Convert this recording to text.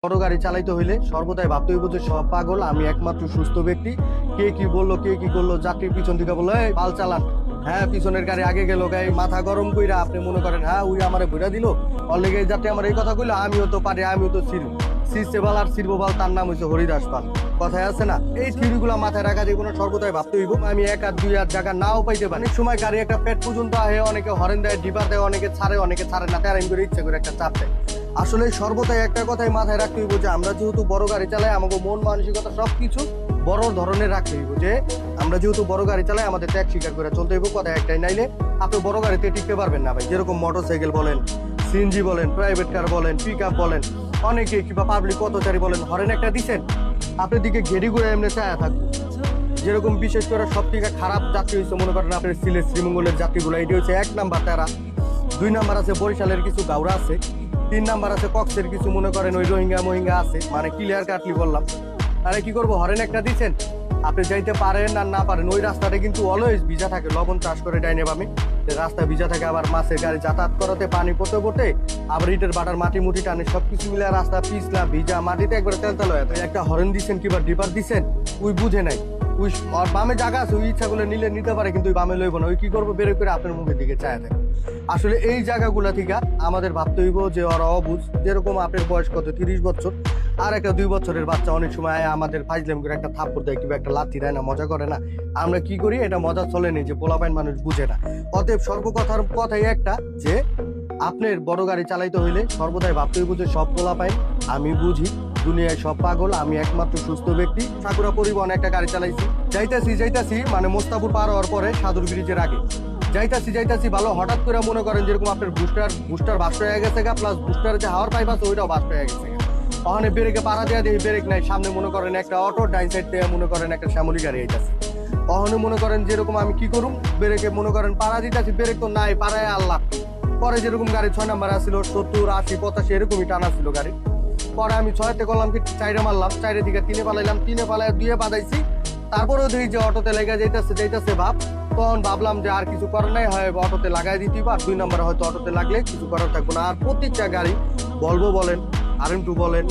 বড় গাড়ি চালাইতে হইলে সর্বদাই ভাবতে হইব যে সব পাগল, আমি একমাত্র সুস্থ ব্যক্তি। কে কি বললো কে কি করলো, যাত্রীর পিছন থেকে বললো এই পাল চালান, হ্যাঁ পিছনের গাড়ি আগে গেল, গাই মাথা গরম কইরা আপনি মনে করেন হ্যাঁ উই আমারে ঘুরা দিল অলরেডি যাত্রী আমার এই কথা কইলো, আমিও তো পারি, আমিও তো ছিলু সিসেবাল আর সিরবোবাল, তার নাম হইছে হরিদাস পাল। কথায় আছে না, এই থিওরি গুলা মাথায় রাখা জীবনে সর্বদাই ভাবতে হইব আমি এক আর দুই আর জায়গা নাও পাইতে পারি। অনেক সময় গাড়ি একটা পেট পর্যন্ত আহে, অনেকে হরেন দেয়, ডিপার দেয়, অনেকে ছাড়ে না, তেরাইন করে ইচ্ছে করে একটা চাপ দেয়। আসলে সর্বদাই একটা কথাই মাথায় রাখতে হইব যে আমরা যেহেতু বড় গাড়ি চালাই, আমাকে মন মানসিকতা সবকিছু বড় ধরনের রাখতে হইব যে আমরা যেহেতু বড় গাড়ি চালাই আমাদের ত্যাগ স্বীকার করে চলতে হইব। কথা একটাই, নাইলে আপনি বড় গাড়িতে টিকতে পারবেন না ভাই। যেরকম মোটরসাইকেল বলেন, সিএনজি বলেন, প্রাইভেট কার বলেন, পিক আপ বলেন, অনেকে কিংবা পাবলিক পথচারী বলেন, হরেন একটা দিচ্ছেন আপনার দিকে ঘেরি ঘুরে এমনি চায়া থাকবে। যেরকম বিশেষ করে সব থেকে খারাপ যাত্রী হচ্ছে মনে করেন আপনার সিলেট শ্রীমঙ্গলের যাত্রীগুলো, এটি হচ্ছে 1 নাম্বার তারা। 2 নাম্বার আছে বরিশালের কিছু গাউরা আছে। 3 নাম্বার আছে কক্সের কিছু মনে করেন ওই রোহিঙ্গা মহিঙ্গা আছে, মানে ক্লিয়ার কাটলি বললাম। আরে কি করবো, হরেন একটা দিচ্ছেন আপনি যাইতে পারেন আর না পারেন, ওই রাস্তাটা কিন্তু অলওয়েজ ভিজা থাকে, লবণ চাষ করে ডাইনে বামে রাস্তা ভিজা থাকে। আবার মাছের গাড়ি যাতায়াত করাতে পানি পড়তে পড়তে আবার ইটের বাটার মাটি মুটি টানে, সবকিছু মিলে রাস্তা পিছলা ভিজা মাটিতে একবার তেলতেল হয়ে যায়। একটা হরেন দিচ্ছেন কিংবা ডিপার দিচ্ছেন, ওই বুঝে নাই, ওই বামে জায়গা আছে, ওই ইচ্ছা করলে নিলে নিতে পারে কিন্তু ওই বামে লইব না, ওই কি করবো বের করে আপনার মুখের দিকে চায় থাকে। আসলে এই জায়গাগুলা থেকে আমাদের ভাবতে হইব যে ওরা অবুঝ। যেরকম আপনার বয়স কত 30 বছর, আর একটা 2 বছরের বাচ্চা অনেক সময় আমাদের ফাইজলাম করে একটা থাপ্পড় দেয় কিংবা একটা লাথি দেয় না, মজা করে না, আমরা কি করি এটা মজা চলে নেই যে পোলাপাইন মানুষ বুঝে না। অতএব সর্বকথার কথাই একটা যে আপনার বড় গাড়ি চালাইতে হইলে সর্বদাই ভাবতে হইব যে সব পোলাপাইন আমি বুঝি, দুনিয়ায় সব পাগল, আমি একমাত্র সুস্থ ব্যক্তি। সাকুরা পরিবহনে একটা গাড়ি চালাইছি, যাইতাছি মানে মোস্তাপুর পার হওয়ার পরে সাদুর ব্রিজের আগে যাইতাছি ভালো, হঠাৎ করে মনে করেন যেরকম আপনার বুস্টার বাস্ট হয়ে গেছে গা, প্লাস বুস্টার যে হাওয়ার পাইপ আছে ওইটাও বাস্ট হয়ে গেছে। ওখানে ব্রেকে পাড়া দেওয়া দিয়ে ব্রেক নাই, সামনে মনে করেন একটা অটো, ডাইন সাইড থেকে মনে করেন একটা শ্যামলি গাড়ি আইতাছে। ওখানে মনে করেন যেরকম আমি কি করুম, ব্রেকে মনে করেন পাড়া দিতেছি, ব্রেক তো নাই, পাড়ায় আল্লাহ। পরে যেরকম গাড়ি 6 নাম্বার আসছিল 70 80 85 এরকমই টানা ছিল গাড়ি। পরে আমি 6তে করলাম কি 4 মারলাম, 4 থেকে 3 পালাইলাম, 3 পালায় 2 বাদাইছি। তারপরেও দেখি যে অটোতে লেগে যাইতেছে ভাব, তখন ভাবলাম যে আর কিছু করার নাই, হয় অটোতে লাগাই দিতে পার, 2 নাম্বার হয়তো অটোতে লাগলে কিছু করার থাকবো না। আর প্রত্যেকটা গাড়ি ভলভো বলেন, RM2 বলেন,